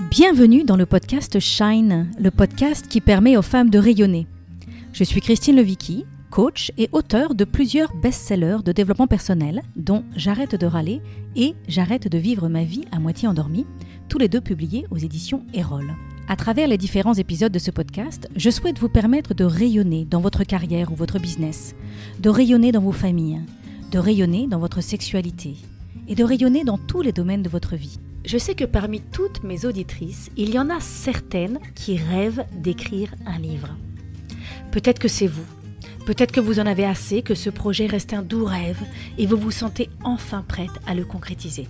Bienvenue dans le podcast Shine, le podcast qui permet aux femmes de rayonner. Je suis Christine Levicki, coach et auteure de plusieurs best-sellers de développement personnel, dont J'arrête de râler et J'arrête de vivre ma vie à moitié endormie, tous les deux publiés aux éditions Erol. À travers les différents épisodes de ce podcast, je souhaite vous permettre de rayonner dans votre carrière ou votre business, de rayonner dans vos familles, de rayonner dans votre sexualité et de rayonner dans tous les domaines de votre vie. Je sais que parmi toutes mes auditrices, il y en a certaines qui rêvent d'écrire un livre. Peut-être que c'est vous. Peut-être que vous en avez assez, que ce projet reste un doux rêve et vous vous sentez enfin prête à le concrétiser.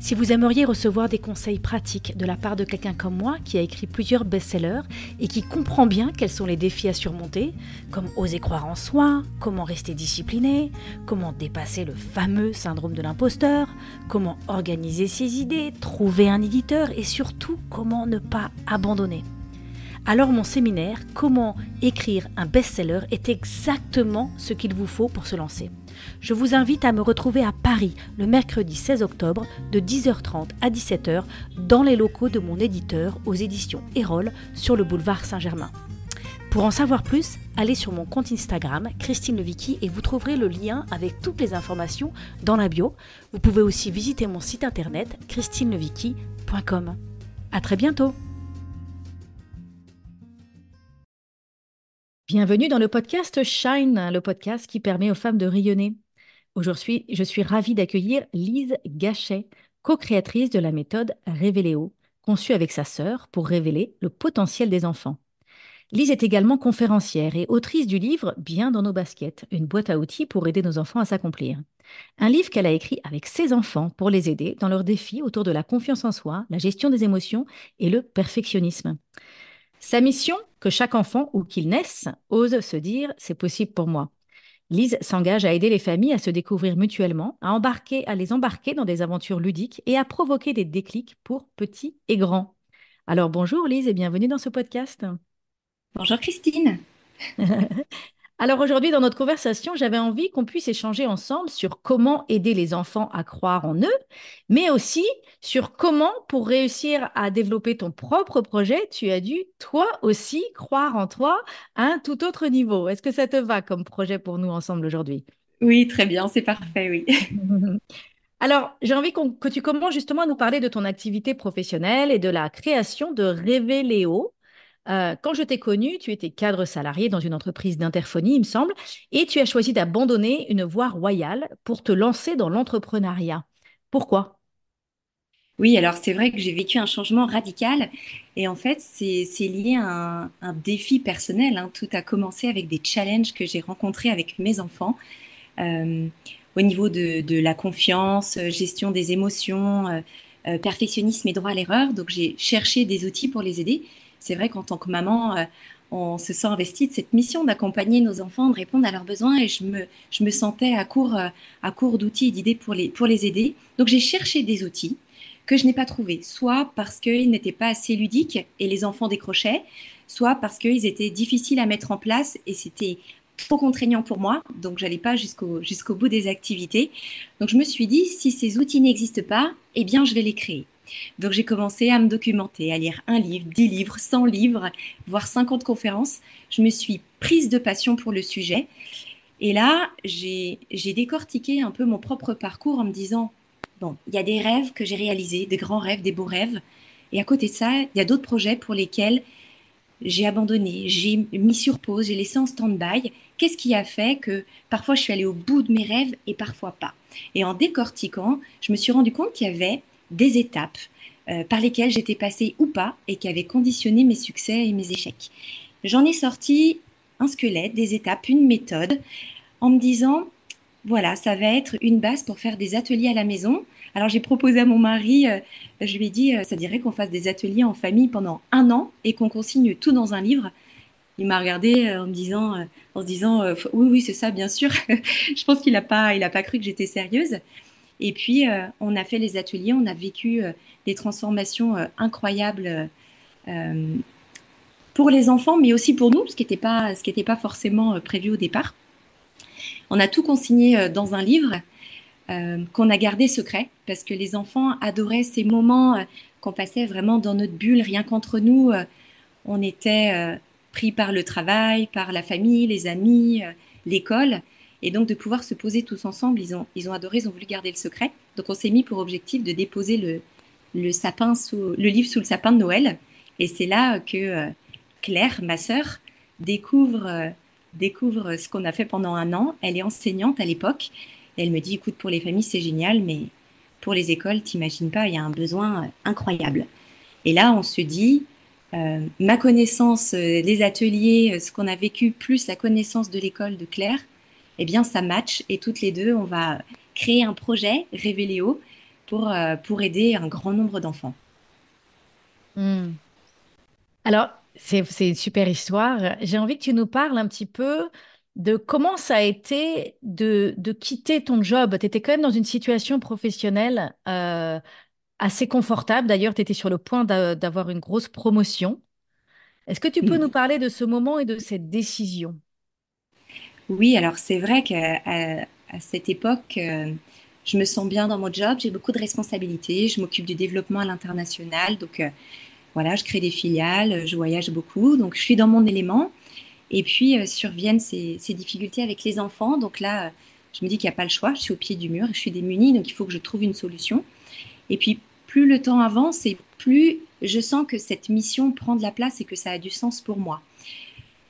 Si vous aimeriez recevoir des conseils pratiques de la part de quelqu'un comme moi qui a écrit plusieurs best-sellers et qui comprend bien quels sont les défis à surmonter, comme oser croire en soi, comment rester discipliné, comment dépasser le fameux syndrome de l'imposteur, comment organiser ses idées, trouver un éditeur et surtout comment ne pas abandonner. Alors mon séminaire « Comment écrire un best-seller » est exactement ce qu'il vous faut pour se lancer. Je vous invite à me retrouver à Paris le mercredi 16 octobre de 10h30 à 17h dans les locaux de mon éditeur aux éditions Erol sur le boulevard Saint-Germain. Pour en savoir plus, allez sur mon compte Instagram Christine Levicki et vous trouverez le lien avec toutes les informations dans la bio. Vous pouvez aussi visiter mon site internet christinelevicki.com. À très bientôt. Bienvenue dans le podcast Shine, le podcast qui permet aux femmes de rayonner. Aujourd'hui, je suis ravie d'accueillir Lise Gachet, co-créatrice de la méthode Révéléo, conçue avec sa sœur pour révéler le potentiel des enfants. Lise est également conférencière et autrice du livre Bien dans nos baskets, une boîte à outils pour aider nos enfants à s'accomplir. Un livre qu'elle a écrit avec ses enfants pour les aider dans leurs défis autour de la confiance en soi, la gestion des émotions et le perfectionnisme. Sa mission, que chaque enfant, ou qu'il naisse, ose se dire « c'est possible pour moi ». Lise s'engage à aider les familles à se découvrir mutuellement, à les embarquer dans des aventures ludiques et à provoquer des déclics pour petits et grands. Alors bonjour Lise et bienvenue dans ce podcast. Bonjour Christine. Alors aujourd'hui, dans notre conversation, j'avais envie qu'on puisse échanger ensemble sur comment aider les enfants à croire en eux, mais aussi sur comment, pour réussir à développer ton propre projet, tu as dû, toi aussi, croire en toi à un tout autre niveau. Est-ce que ça te va comme projet pour nous ensemble aujourd'hui? Oui, très bien, c'est parfait, oui. Alors, j'ai envie que tu commences justement à nous parler de ton activité professionnelle et de la création de Révéléo. Quand je t'ai connue, tu étais cadre salarié dans une entreprise d'interphonie, il me semble, et tu as choisi d'abandonner une voie royale pour te lancer dans l'entrepreneuriat. Pourquoi? Oui, alors c'est vrai que j'ai vécu un changement radical et en fait c'est lié à un défi personnel, hein. Tout a commencé avec des challenges que j'ai rencontrés avec mes enfants euh, au niveau de la confiance, gestion des émotions, perfectionnisme et droit à l'erreur. Donc j'ai cherché des outils pour les aider. C'est vrai qu'en tant que maman, on se sent investi de cette mission d'accompagner nos enfants, de répondre à leurs besoins et je me sentais à court d'outils et d'idées pour les aider. Donc j'ai cherché des outils que je n'ai pas trouvés, soit parce qu'ils n'étaient pas assez ludiques et les enfants décrochaient, soit parce qu'ils étaient difficiles à mettre en place et c'était trop contraignant pour moi, donc j'allais pas jusqu'au bout des activités. Donc je me suis dit, si ces outils n'existent pas, eh bien je vais les créer. Donc j'ai commencé à me documenter, à lire un livre, 10 livres, 100 livres, voire 50 conférences. Je me suis prise de passion pour le sujet. Et là, j'ai décortiqué un peu mon propre parcours en me disant, bon, il y a des rêves que j'ai réalisés, des grands rêves, des beaux rêves. Et à côté de ça, il y a d'autres projets pour lesquels j'ai abandonné, j'ai mis sur pause, j'ai laissé en stand-by. Qu'est-ce qui a fait que parfois je suis allée au bout de mes rêves et parfois pas? Et en décortiquant, je me suis rendu compte qu'il y avait des étapes par lesquelles j'étais passée ou pas et qui avaient conditionné mes succès et mes échecs. J'en ai sorti un squelette, des étapes, une méthode en me disant, voilà, ça va être une base pour faire des ateliers à la maison. Alors j'ai proposé à mon mari, je lui ai dit, ça dirait qu'on fasse des ateliers en famille pendant un an et qu'on consigne tout dans un livre. Il m'a regardé en se disant, oui, oui, c'est ça, bien sûr. Je pense il a pas cru que j'étais sérieuse. Et puis on a fait les ateliers, on a vécu des transformations incroyables euh, pour les enfants, mais aussi pour nous, ce qui était pas forcément prévu au départ. On a tout consigné dans un livre qu'on a gardé secret parce que les enfants adoraient ces moments qu'on passait vraiment dans notre bulle, rien qu'entre nous. On était pris par le travail, par la famille, les amis, l'école. Et donc de pouvoir se poser tous ensemble, ils ont adoré, ils ont voulu garder le secret. Donc on s'est mis pour objectif de déposer le livre sous le sapin de Noël. Et c'est là que Claire, ma sœur, découvre, euh, découvre ce qu'on a fait pendant un an. Elle est enseignante à l'époque. Et elle me dit, écoute, pour les familles, c'est génial, mais pour les écoles, t'imagines pas, il y a un besoin incroyable. Et là, on se dit, ma connaissance des ateliers, ce qu'on a vécu, plus la connaissance de l'école de Claire, eh bien, ça match. Et toutes les deux, on va créer un projet, Révéléo, pour aider un grand nombre d'enfants. Hmm. Alors, c'est une super histoire. J'ai envie que tu nous parles un petit peu de comment ça a été de quitter ton job. Tu étais quand même dans une situation professionnelle assez confortable. D'ailleurs, tu étais sur le point d'avoir une grosse promotion. Est-ce que tu peux nous parler de ce moment et de cette décision? Oui, alors c'est vrai qu'à cette époque, je me sens bien dans mon job, j'ai beaucoup de responsabilités, je m'occupe du développement à l'international, donc voilà, je crée des filiales, je voyage beaucoup, donc je suis dans mon élément. Et puis surviennent ces difficultés avec les enfants, donc là, je me dis qu'il n'y a pas le choix, je suis au pied du mur, je suis démunie, donc il faut que je trouve une solution. Et puis plus le temps avance et plus je sens que cette mission prend de la place et que ça a du sens pour moi.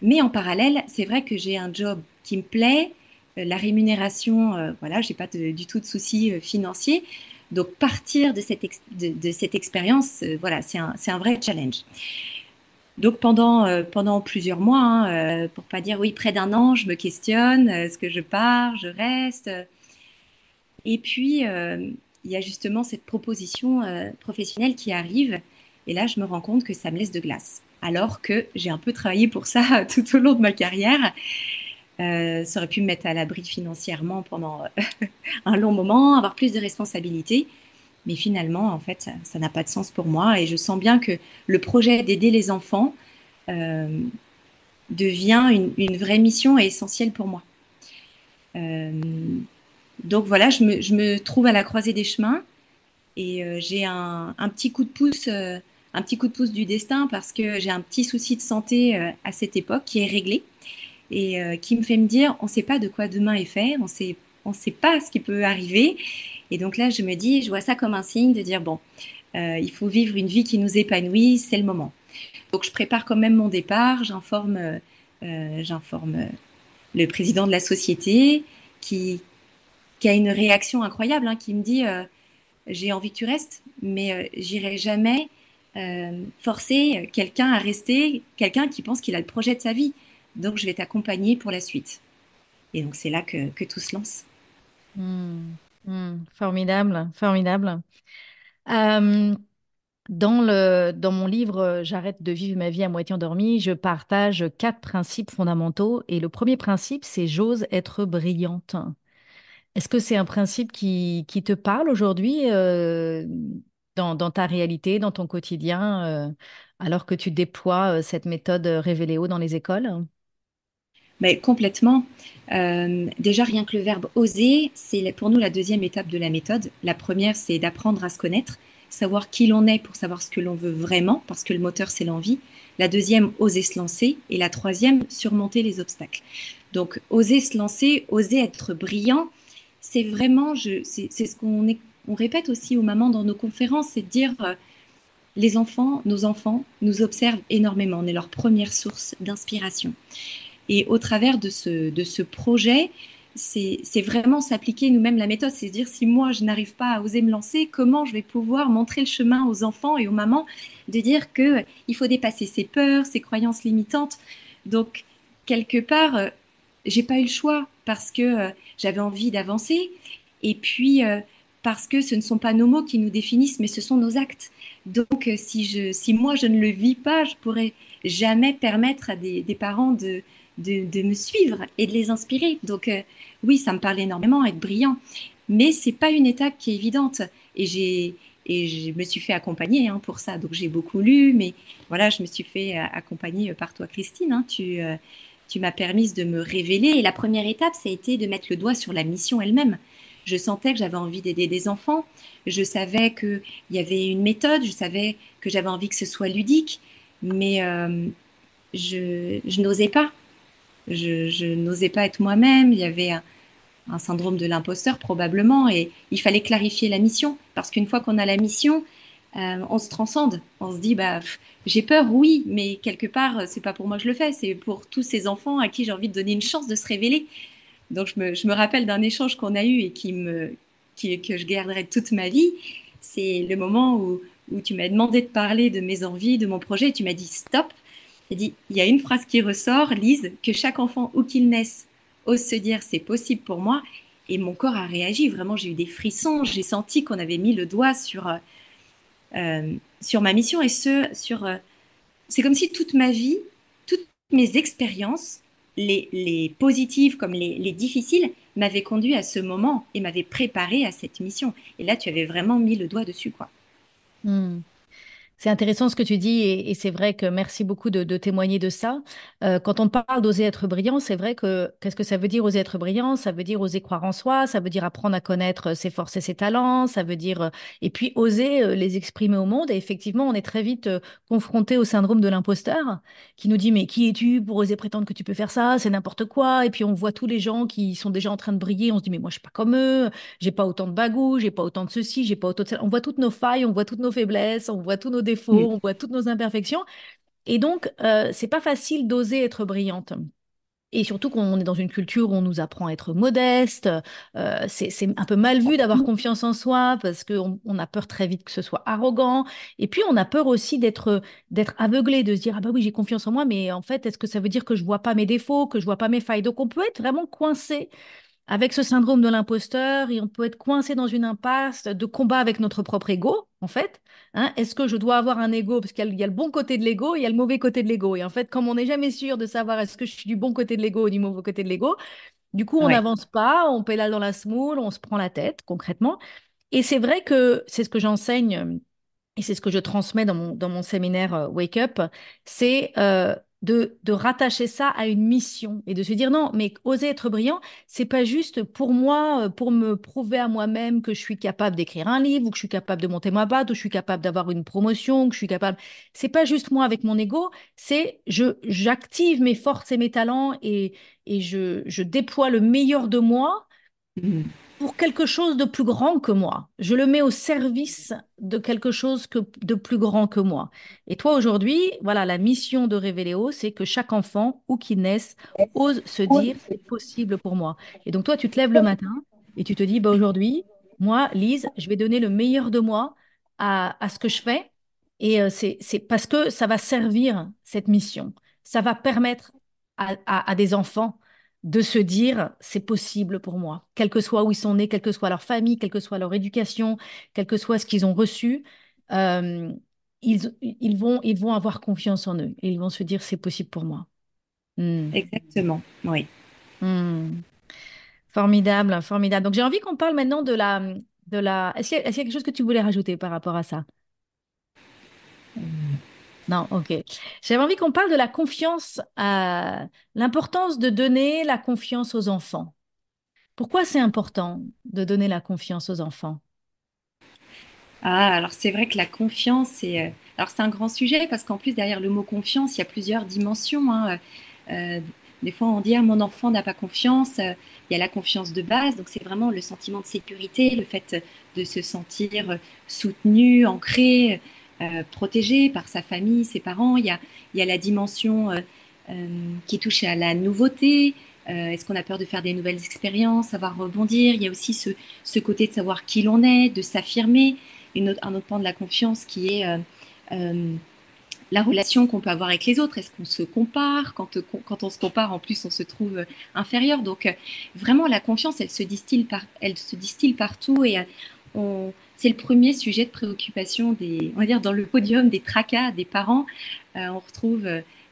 Mais en parallèle, c'est vrai que j'ai un job qui me plaît, la rémunération, voilà, j'ai pas du tout de soucis financiers. Donc partir de cette expérience, voilà, c'est un vrai challenge. Donc pendant plusieurs mois, hein, pour pas dire oui, près d'un an, je me questionne, est-ce que je pars, je reste? Et puis il y a justement cette proposition professionnelle qui arrive, et là je me rends compte que ça me laisse de glace. Alors que j'ai un peu travaillé pour ça tout au long de ma carrière. Ça aurait pu me mettre à l'abri financièrement pendant un long moment, avoir plus de responsabilités. Mais finalement, en fait, ça n'a pas de sens pour moi. Et je sens bien que le projet d'aider les enfants euh, devient une vraie mission et essentielle pour moi. Euh, donc voilà, je me trouve à la croisée des chemins et j'ai un petit coup de pouce, un petit coup de pouce du destin parce que j'ai un petit souci de santé à cette époque qui est réglé et qui me fait me dire, on ne sait pas de quoi demain est fait, on sait pas ce qui peut arriver. Et donc là, je me dis, je vois ça comme un signe de dire, bon, il faut vivre une vie qui nous épanouit, c'est le moment. Donc je prépare quand même mon départ, j'informe le président de la société qui, qui a une réaction incroyable, hein, qui me dit, j'ai envie que tu restes, mais j'irai jamais forcer quelqu'un à rester, quelqu'un qui pense qu'il a le projet de sa vie. Donc je vais t'accompagner pour la suite. Et donc c'est là que tout se lance. Hmm. Hmm. Formidable, formidable. Euh, dans mon livre J'arrête de vivre ma vie à moitié endormie, je partage 4 principes fondamentaux. Et le premier principe, c'est j'ose être brillante. Est-ce que c'est un principe qui te parle aujourd'hui dans ta réalité, dans ton quotidien, alors que tu déploies cette méthode Révéléo dans les écoles? Mais complètement. Déjà, rien que le verbe oser, c'est pour nous la deuxième étape de la méthode. La première, c'est d'apprendre à se connaître, savoir qui l'on est pour savoir ce que l'on veut vraiment, parce que le moteur, c'est l'envie. La deuxième, oser se lancer. Et la troisième, surmonter les obstacles. Donc, oser se lancer, oser être brillant, c'est vraiment, c'est ce on répète aussi aux mamans dans nos conférences, c'est de dire, nos enfants nous observent énormément. On est leur première source d'inspiration. Et au travers de ce projet, c'est vraiment s'appliquer nous-mêmes la méthode. C'est se dire, si moi, je n'arrive pas à oser me lancer, comment je vais pouvoir montrer le chemin aux enfants et aux mamans de dire que il faut dépasser ses peurs, ses croyances limitantes. Donc, quelque part, j'ai pas eu le choix parce que j'avais envie d'avancer. Et puis, parce que ce ne sont pas nos mots qui nous définissent, mais ce sont nos actes. Donc, si moi, je ne le vis pas, je pourrais jamais permettre à des parents de me suivre et de les inspirer. Donc oui, ça me parle énormément, être brillant. Mais c'est pas une étape qui est évidente. Et je me suis fait accompagner hein, pour ça. Donc j'ai beaucoup lu, mais voilà, je me suis fait accompagner par toi, Christine. Hein. Tu m'as permis de me révéler. Et la première étape, ça a été de mettre le doigt sur la mission elle-même. Je sentais que j'avais envie d'aider des enfants. Je savais qu'il y avait une méthode. Je savais que j'avais envie que ce soit ludique. Mais je n'osais pas. Je n'osais pas être moi-même. Il y avait un syndrome de l'imposteur probablement. Et il fallait clarifier la mission. Parce qu'une fois qu'on a la mission, on se transcende. On se dit, bah, j'ai peur, oui, mais quelque part, c'est pas pour moi que je le fais. C'est pour tous ces enfants à qui j'ai envie de donner une chance de se révéler. Donc, je me rappelle d'un échange qu'on a eu et que je garderai toute ma vie. C'est le moment où tu m'as demandé de parler de mes envies, de mon projet, et tu m'as dit stop. Tu dit, il y a une phrase qui ressort, Lise, que chaque enfant, où qu'il naisse, ose se dire c'est possible pour moi. Et mon corps a réagi. Vraiment, j'ai eu des frissons. J'ai senti qu'on avait mis le doigt sur ma mission c'est comme si toute ma vie, toutes mes expériences, les positives comme les difficiles, m'avaient conduit à ce moment et m'avaient préparé à cette mission. Et là, tu avais vraiment mis le doigt dessus, quoi. Hmm. C'est intéressant ce que tu dis et c'est vrai que merci beaucoup de témoigner de ça. Quand on parle d'oser être brillant, c'est vrai que qu'est-ce que ça veut dire oser être brillant? Ça veut dire oser croire en soi, ça veut dire apprendre à connaître ses forces et ses talents, ça veut dire et puis oser les exprimer au monde. Et effectivement, on est très vite confronté au syndrome de l'imposteur qui nous dit mais qui es-tu pour oser prétendre que tu peux faire ça? C'est n'importe quoi. Et puis on voit tous les gens qui sont déjà en train de briller, on se dit mais moi je suis pas comme eux, j'ai pas autant de bagou, j'ai pas autant de ceci, j'ai pas autant de ça. On voit toutes nos failles, on voit toutes nos faiblesses, on voit tous nos défauts, Mm. on voit toutes nos imperfections. Et donc, c'est pas facile d'oser être brillante. Et surtout qu'on est dans une culture où on nous apprend à être modeste. C'est un peu mal vu d'avoir confiance en soi parce qu'on on a peur très vite que ce soit arrogant. Et puis, on a peur aussi d'être aveuglé, de se dire, ah bah oui, j'ai confiance en moi, mais en fait, est-ce que ça veut dire que je vois pas mes défauts, que je vois pas mes failles? Donc, on peut être vraiment coincé avec ce syndrome de l'imposteur et on peut être coincé dans une impasse de combat avec notre propre ego, en fait. Hein. Est-ce que je dois avoir un ego? Parce qu'il y a le bon côté de l'ego et il y a le mauvais côté de l'ego. Et en fait, comme on n'est jamais sûr de savoir est-ce que je suis du bon côté de l'ego ou du mauvais côté de l'ego, du coup, on Ouais, n'avance pas, on pédale dans la semoule, on se prend la tête, concrètement. Et c'est vrai que c'est ce que j'enseigne et c'est ce que je transmets dans mon séminaire Wake Up, c'est de rattacher ça à une mission et de se dire non, mais oser être brillant, c'est pas juste pour moi, pour me prouver à moi-même que je suis capable d'écrire un livre ou que je suis capable de monter ma boîte ou que je suis capable d'avoir une promotion, ou que je suis capable. C'est pas juste moi avec mon ego, c'est j'active mes forces et mes talents et je déploie le meilleur de moi mm, pour quelque chose de plus grand que moi. Je le mets au service de quelque chose de plus grand que moi. Et toi, aujourd'hui, voilà, la mission de Révéléo, c'est que chaque enfant, où qu'il naisse, ose se dire, c'est possible pour moi. Et donc, toi, tu te lèves le matin et tu te dis, bah, aujourd'hui, moi, Lise, je vais donner le meilleur de moi à ce que je fais. Et c'est parce que ça va servir cette mission. Ça va permettre à des enfants de se dire c'est possible pour moi, quel que soit où ils sont nés, quelle que soit leur famille, quelle que soit leur éducation, quel que soit ce qu'ils ont reçu, euh, ils vont avoir confiance en eux et ils vont se dire c'est possible pour moi. Hmm. exactement. Oui. Hmm. Formidable, formidable. Donc j'ai envie qu'on parle maintenant de la... Est-ce qu'il y a quelque chose que tu voulais rajouter par rapport à ça? Non, ok. J'avais envie qu'on parle de la confiance, l'importance de donner la confiance aux enfants. Pourquoi c'est important de donner la confiance aux enfants? Ah, alors c'est vrai que la confiance, alors c'est un grand sujet parce qu'en plus derrière le mot confiance, il y a plusieurs dimensions, hein. Euh, des fois on dit ah, mon enfant n'a pas confiance. Il y a la confiance de base, donc c'est vraiment le sentiment de sécurité, le fait de se sentir soutenu, ancré, protégé par sa famille, ses parents. Il y a la dimension qui touche à la nouveauté. Est-ce qu'on a peur de faire des nouvelles expériences, savoir rebondir? Il y a aussi ce côté de savoir qui l'on est, de s'affirmer un autre pan de la confiance qui est euh, la relation qu'on peut avoir avec les autres. Est-ce qu'on se compare? Quand on se compare, en plus, on se trouve inférieur. Donc, vraiment, la confiance, elle se distille partout et c'est le premier sujet de préoccupation on va dire, dans le podium des tracas des parents. On retrouve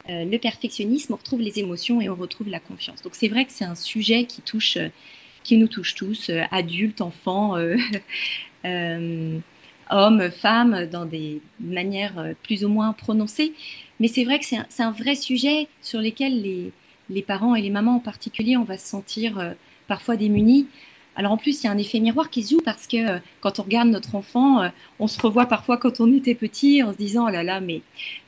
le perfectionnisme, on retrouve les émotions et on retrouve la confiance. Donc, c'est vrai que c'est un sujet qui nous touche tous, adultes, enfants, euh, hommes, femmes, dans des manières plus ou moins prononcées. Mais c'est vrai que c'est un vrai sujet sur lequel les parents et les mamans en particulier, on va se sentir parfois démunis. Alors en plus, il y a un effet miroir qui se joue parce que quand on regarde notre enfant, on se revoit parfois quand on était petit en se disant, oh là là, mais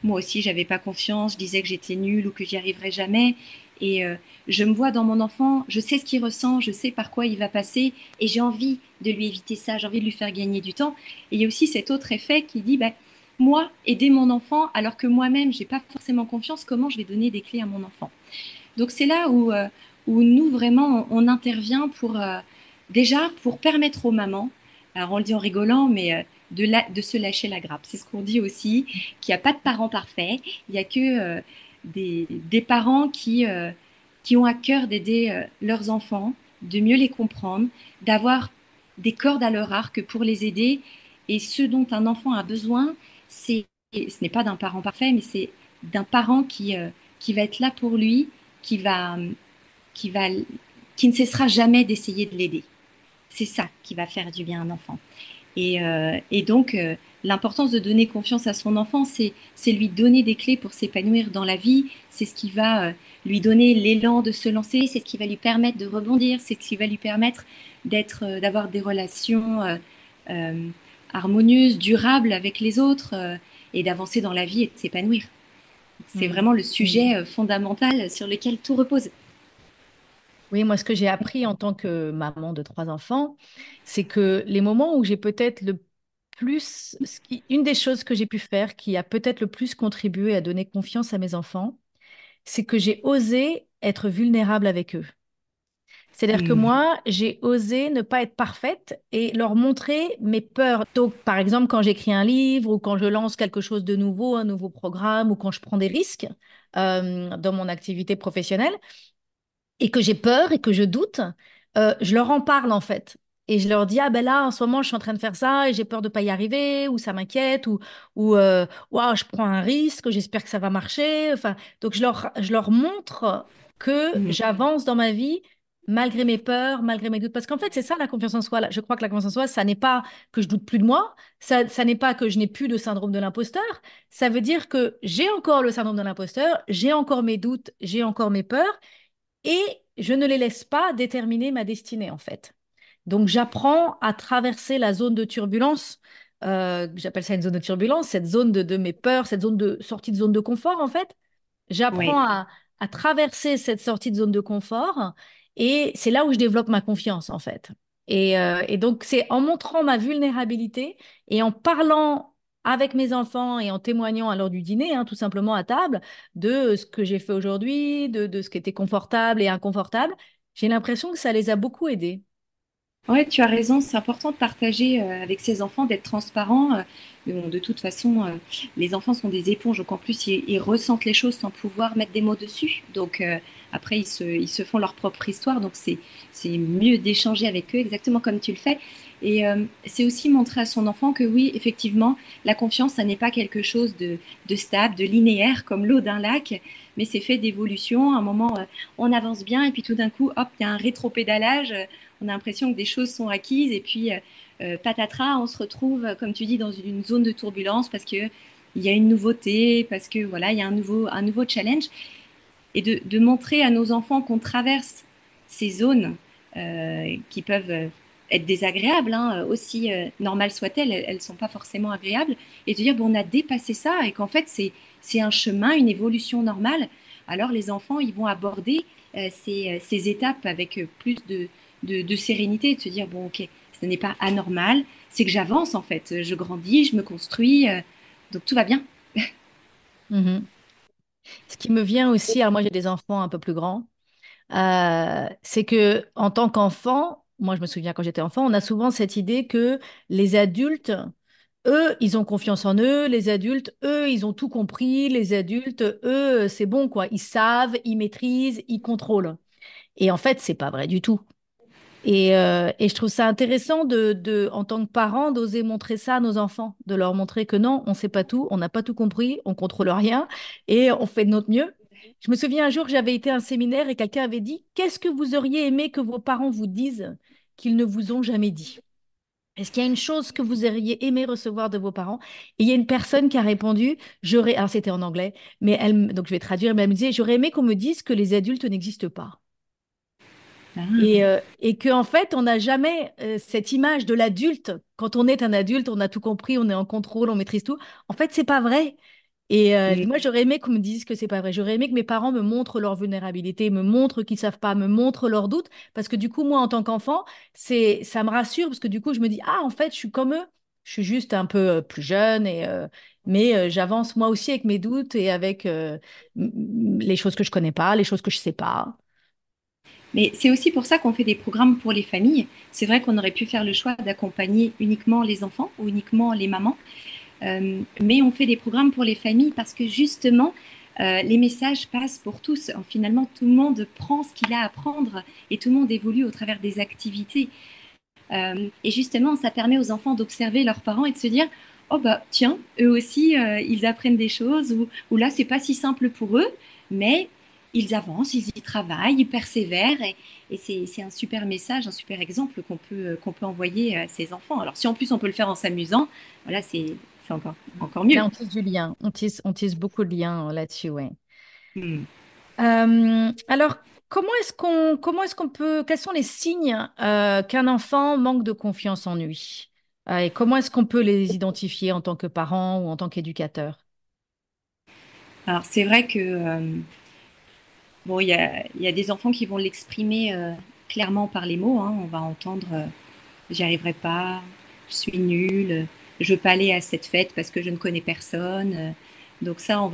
moi aussi, j'avais pas confiance, je disais que j'étais nulle ou que j'y arriverais jamais. Et je me vois dans mon enfant, je sais ce qu'il ressent, je sais par quoi il va passer et j'ai envie de lui éviter ça, j'ai envie de lui faire gagner du temps. Et il y a aussi cet autre effet qui dit, ben, moi, aider mon enfant alors que moi-même, j'ai pas forcément confiance, comment je vais donner des clés à mon enfant? Donc c'est là où nous vraiment on intervient pour déjà pour permettre aux mamans, alors on le dit en rigolant, mais de se lâcher la grappe. C'est ce qu'on dit aussi, qu'il n'y a pas de parents parfaits, il n'y a que des parents qui ont à cœur d'aider leurs enfants, de mieux les comprendre, d'avoir des cordes à leur arc pour les aider. Et ce dont un enfant a besoin, ce n'est pas d'un parent parfait, mais c'est d'un parent qui va être là pour lui, qui va, qui va, qui ne cessera jamais d'essayer de l'aider. C'est ça qui va faire du bien à un enfant. Et donc, l'importance de donner confiance à son enfant, c'est lui donner des clés pour s'épanouir dans la vie. C'est ce qui va lui donner l'élan de se lancer. C'est ce qui va lui permettre de rebondir. C'est ce qui va lui permettre d'avoir des relations euh, harmonieuses, durables avec les autres et d'avancer dans la vie et de s'épanouir. C'est Mm. vraiment le sujet fondamental sur lequel tout repose. Oui, moi, ce que j'ai appris en tant que maman de trois enfants, c'est que les moments où j'ai peut-être le plus, une des choses que j'ai pu faire qui a peut-être le plus contribué à donner confiance à mes enfants, c'est que j'ai osé être vulnérable avec eux. C'est-à-dire que Mm. moi, j'ai osé ne pas être parfaite et leur montrer mes peurs. Donc, par exemple, quand j'écris un livre ou quand je lance quelque chose de nouveau, un nouveau programme ou quand je prends des risques dans mon activité professionnelle, et que j'ai peur et que je doute, je leur en parle en fait. Et je leur dis, ah ben là, en ce moment, je suis en train de faire ça et j'ai peur de pas y arriver, ou ça m'inquiète, ou ouah, je prends un risque, j'espère que ça va marcher. Enfin, donc je leur montre que Mm. j'avance dans ma vie malgré mes peurs, malgré mes doutes. Parce qu'en fait, c'est ça la confiance en soi. Je crois que la confiance en soi, ça n'est pas que je doute plus de moi, ça n'est pas que je n'ai plus de syndrome de l'imposteur. Ça veut dire que j'ai encore le syndrome de l'imposteur, j'ai encore mes doutes, j'ai encore mes peurs et je ne les laisse pas déterminer ma destinée en fait. Donc j'apprends à traverser la zone de turbulence, j'appelle ça une zone de turbulence, cette zone de mes peurs, cette zone de sortie de zone de confort en fait. J'apprends Oui. à traverser cette sortie de zone de confort et c'est là où je développe ma confiance en fait. Et donc c'est en montrant ma vulnérabilité et en parlant avec mes enfants et en témoignant à l'heure du dîner, hein, tout simplement à table, de ce que j'ai fait aujourd'hui, de ce qui était confortable et inconfortable, j'ai l'impression que ça les a beaucoup aidés. Ouais, tu as raison, c'est important de partager avec ses enfants, d'être transparent. Mais bon, de toute façon, les enfants sont des éponges, donc en plus, ils ressentent les choses sans pouvoir mettre des mots dessus. Donc après, ils se font leur propre histoire, donc c'est mieux d'échanger avec eux, exactement comme tu le fais. Et c'est aussi montrer à son enfant que oui, effectivement, la confiance, ça n'est pas quelque chose de stable, de linéaire, comme l'eau d'un lac, mais c'est fait d'évolution. À un moment, on avance bien, et puis tout d'un coup, hop, il y a un rétropédalage, on a l'impression que des choses sont acquises et puis patatras, on se retrouve, comme tu dis, dans une zone de turbulence parce que il y a une nouveauté, parce que voilà, il y a un nouveau challenge et de montrer à nos enfants qu'on traverse ces zones qui peuvent être désagréables, hein, aussi normales soient-elles, elles ne sont pas forcément agréables, et de dire bon, on a dépassé ça et qu'en fait c'est un chemin, une évolution normale. Alors les enfants, ils vont aborder ces étapes avec plus de sérénité, de se dire bon, ok, ce n'est pas anormal, c'est que j'avance en fait, je grandis, je me construis, donc tout va bien. Mhm. Ce qui me vient aussi, alors moi j'ai des enfants un peu plus grands, c'est que en tant qu'enfant, moi je me souviens quand j'étais enfant, on a souvent cette idée que les adultes, eux, ils ont confiance en eux, les adultes, eux, ils ont tout compris, les adultes, eux, c'est bon quoi, ils savent, ils maîtrisent, ils contrôlent. Et en fait, c'est pas vrai du tout. Et je trouve ça intéressant en tant que parent, d'oser montrer ça à nos enfants, de leur montrer que non, on ne sait pas tout, on n'a pas tout compris, on contrôle rien et on fait de notre mieux. Je me souviens un jour, j'avais été à un séminaire et quelqu'un avait dit, qu'est-ce que vous auriez aimé que vos parents vous disent qu'ils ne vous ont jamais dit? Est-ce qu'il y a une chose que vous auriez aimé recevoir de vos parents? Et il y a une personne qui a répondu, alors c'était en anglais, donc je vais traduire, mais elle me disait, j'aurais aimé qu'on me dise que les adultes n'existent pas. Ah, Et que en fait, on n'a jamais cette image de l'adulte. Quand on est un adulte, on a tout compris, on est en contrôle, on maîtrise tout. En fait, c'est pas vrai. Et mm. moi, j'aurais aimé qu'on me dise que c'est pas vrai. J'aurais aimé que mes parents me montrent leur vulnérabilité, me montrent qu'ils savent pas, me montrent leurs doutes, parce que du coup, moi, en tant qu'enfant, ça me rassure parce que du coup, je me dis, ah, en fait, je suis comme eux. Je suis juste un peu plus jeune mais j'avance moi aussi avec mes doutes et avec les choses que je connais pas, les choses que je sais pas. Mais c'est aussi pour ça qu'on fait des programmes pour les familles. C'est vrai qu'on aurait pu faire le choix d'accompagner uniquement les enfants ou uniquement les mamans. Mais on fait des programmes pour les familles parce que justement, les messages passent pour tous. Finalement, tout le monde prend ce qu'il a à prendre et tout le monde évolue au travers des activités. Et justement, ça permet aux enfants d'observer leurs parents et de se dire, oh bah tiens, eux aussi, ils apprennent des choses ou là, c'est pas si simple pour eux, mais ils avancent, ils y travaillent, ils persévèrent et c'est un super message, un super exemple qu'on peut envoyer à ses enfants. Alors si en plus on peut le faire en s'amusant, voilà, c'est encore mieux. Là, on tisse du lien. On tisse beaucoup de liens là-dessus, ouais. Hmm. Alors, comment est-ce qu'on peut, quels sont les signes qu'un enfant manque de confiance en lui? Et comment est-ce qu'on peut les identifier en tant que parent ou en tant qu'éducateur? Alors c'est vrai que bon, il y a des enfants qui vont l'exprimer clairement par les mots, hein. On va entendre j'y arriverai pas, je suis nulle, je veux pas aller à cette fête parce que je ne connais personne. Donc ça,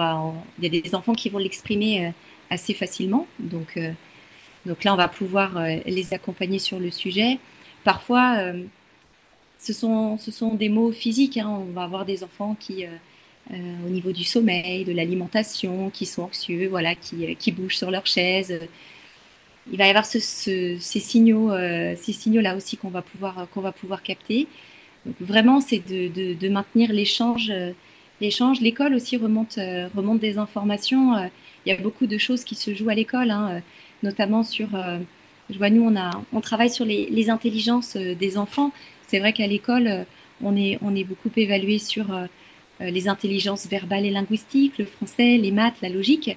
il y a des enfants qui vont l'exprimer assez facilement. Donc là, on va pouvoir les accompagner sur le sujet. Parfois, ce sont des mots physiques, hein. On va avoir des enfants au niveau du sommeil, de l'alimentation, qui sont anxieux, voilà, qui bougent sur leur chaise. Il va y avoir ces signaux-là aussi qu'on va pouvoir capter. Donc vraiment, c'est de maintenir l'échange. L'échange. L'école aussi remonte des informations. Il y a beaucoup de choses qui se jouent à l'école, hein, notamment sur. Je vois, nous, on travaille sur les intelligences des enfants. C'est vrai qu'à l'école, on est beaucoup évalué sur les intelligences verbales et linguistiques, le français, les maths, la logique.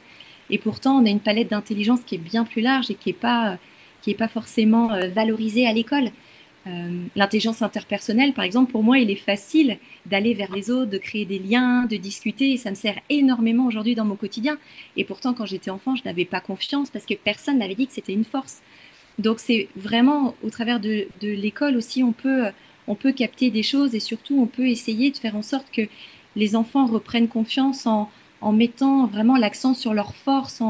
Et pourtant, on a une palette d'intelligence qui est bien plus large et qui est pas forcément valorisée à l'école. L'intelligence interpersonnelle, par exemple, pour moi, il est facile d'aller vers les autres, de créer des liens, de discuter. Et ça me sert énormément aujourd'hui dans mon quotidien. Et pourtant, quand j'étais enfant, je n'avais pas confiance parce que personne m'avait dit que c'était une force. Donc, c'est vraiment au travers de l'école aussi, on peut capter des choses et surtout, on peut essayer de faire en sorte que les enfants reprennent confiance en mettant vraiment l'accent sur leurs forces,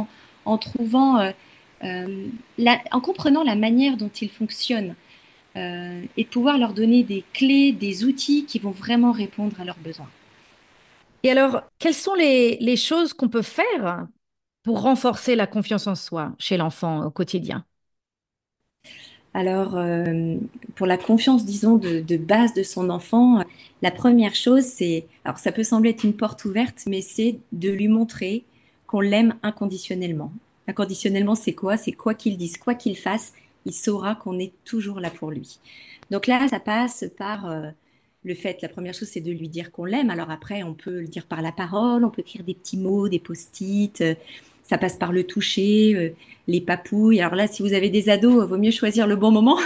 en trouvant, en comprenant la manière dont ils fonctionnent et de pouvoir leur donner des clés, des outils qui vont vraiment répondre à leurs besoins. Et alors, quelles sont les choses qu'on peut faire pour renforcer la confiance en soi chez l'enfant au quotidien? Alors, pour la confiance, disons, de base de son enfant, la première chose, alors ça peut sembler être une porte ouverte, mais c'est de lui montrer qu'on l'aime inconditionnellement. Inconditionnellement, c'est quoi? C'est quoi qu'il dise, quoi qu'il fasse, il saura qu'on est toujours là pour lui. Donc là, ça passe par le fait, la première chose, c'est de lui dire qu'on l'aime. Alors après, on peut le dire par la parole, on peut écrire des petits mots, des post-it, ça passe par le toucher, les papouilles. Alors là, si vous avez des ados, vaut mieux choisir le bon moment.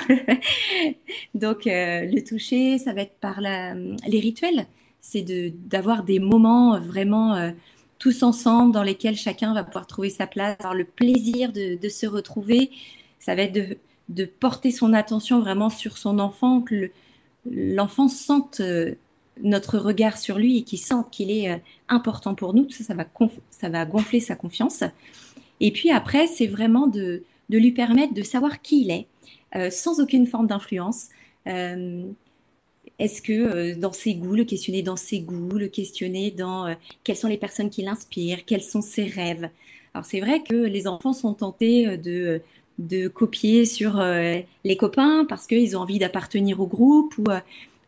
Donc, le toucher, ça va être par les rituels. C'est d'avoir des moments vraiment tous ensemble dans lesquels chacun va pouvoir trouver sa place, avoir le plaisir de se retrouver. Ça va être de porter son attention vraiment sur son enfant, que l'enfant sente notre regard sur lui et qu'il sente qu'il est important pour nous. Tout ça, ça va gonfler sa confiance. Et puis après, c'est vraiment de lui permettre de savoir qui il est, sans aucune forme d'influence. Euh, Est-ce que dans ses goûts, le questionner dans ses goûts, le questionner dans quelles sont les personnes qui l'inspirent, quels sont ses rêves. Alors c'est vrai que les enfants sont tentés de copier sur les copains parce qu'ils ont envie d'appartenir au groupe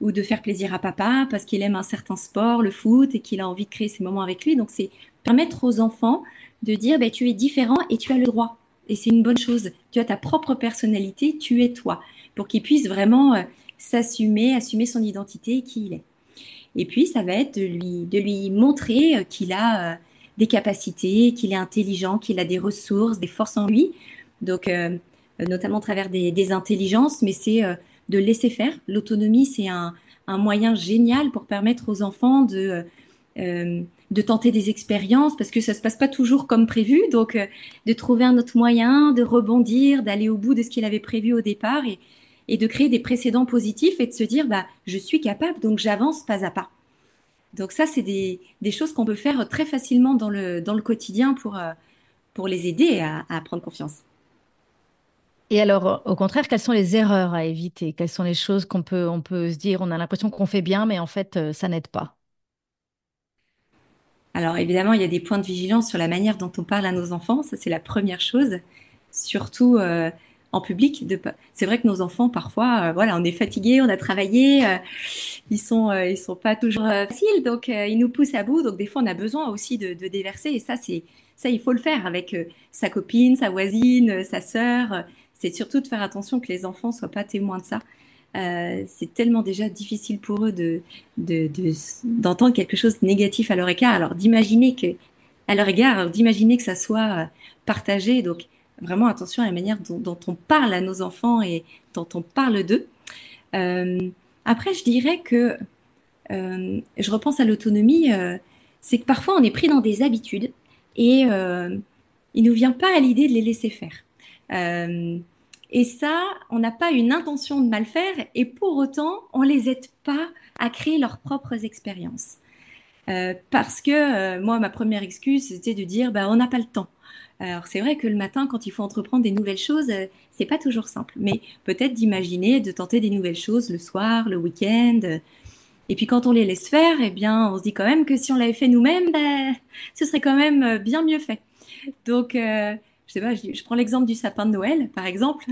ou de faire plaisir à papa parce qu'il aime un certain sport, le foot, et qu'il a envie de créer ces moments avec lui. Donc c'est permettre aux enfants de dire ben, tu es différent et tu as le droit. Et c'est une bonne chose. Tu as ta propre personnalité, tu es toi. Pour qu'ils puissent vraiment s'assumer, assumer son identité et qui il est. Et puis, ça va être de lui montrer qu'il a des capacités, qu'il est intelligent, qu'il a des ressources, des forces en lui. Donc, notamment à travers des intelligences, mais c'est de laisser faire. L'autonomie, c'est un moyen génial pour permettre aux enfants de tenter des expériences parce que ça se passe pas toujours comme prévu. Donc, de trouver un autre moyen, de rebondir, d'aller au bout de ce qu'il avait prévu au départ et de créer des précédents positifs et de se dire, bah, je suis capable, donc j'avance pas à pas. Donc ça, c'est des choses qu'on peut faire très facilement dans le quotidien pour les aider à prendre confiance. Et alors, au contraire, quelles sont les erreurs à éviter? Quelles sont les choses on peut se dire, on a l'impression qu'on fait bien, mais en fait, ça n'aide pas. Alors évidemment, il y a des points de vigilance sur la manière dont on parle à nos enfants, ça c'est la première chose, surtout en public. C'est vrai que nos enfants, parfois, voilà, on est fatigué, on a travaillé, ils sont pas toujours faciles, donc ils nous poussent à bout. Donc des fois, on a besoin aussi de déverser, et ça, il faut le faire avec sa copine, sa voisine, sa sœur. C'est surtout de faire attention que les enfants soient pas témoins de ça. C'est tellement déjà difficile pour eux d'entendre quelque chose de négatif à leur égard. À leur égard, alors d'imaginer que ça soit partagé. Donc, vraiment attention à la manière dont on parle à nos enfants et dont on parle d'eux. Euh, Après, je dirais que je repense à l'autonomie, c'est que parfois on est pris dans des habitudes et il nous vient pas à l'idée de les laisser faire. Euh, et ça, on n'a pas une intention de mal faire et pour autant, on les aide pas à créer leurs propres expériences. Parce que moi, ma première excuse, c'était de dire, bah, on n'a pas le temps. Alors c'est vrai que le matin, quand il faut entreprendre des nouvelles choses, c'est pas toujours simple. Mais peut-être d'imaginer, de tenter des nouvelles choses le soir, le week-end, et puis quand on les laisse faire, eh bien, on se dit quand même que si on l'avait fait nous-mêmes, ben, ce serait quand même bien mieux fait. Donc, je sais pas, je prends l'exemple du sapin de Noël, par exemple.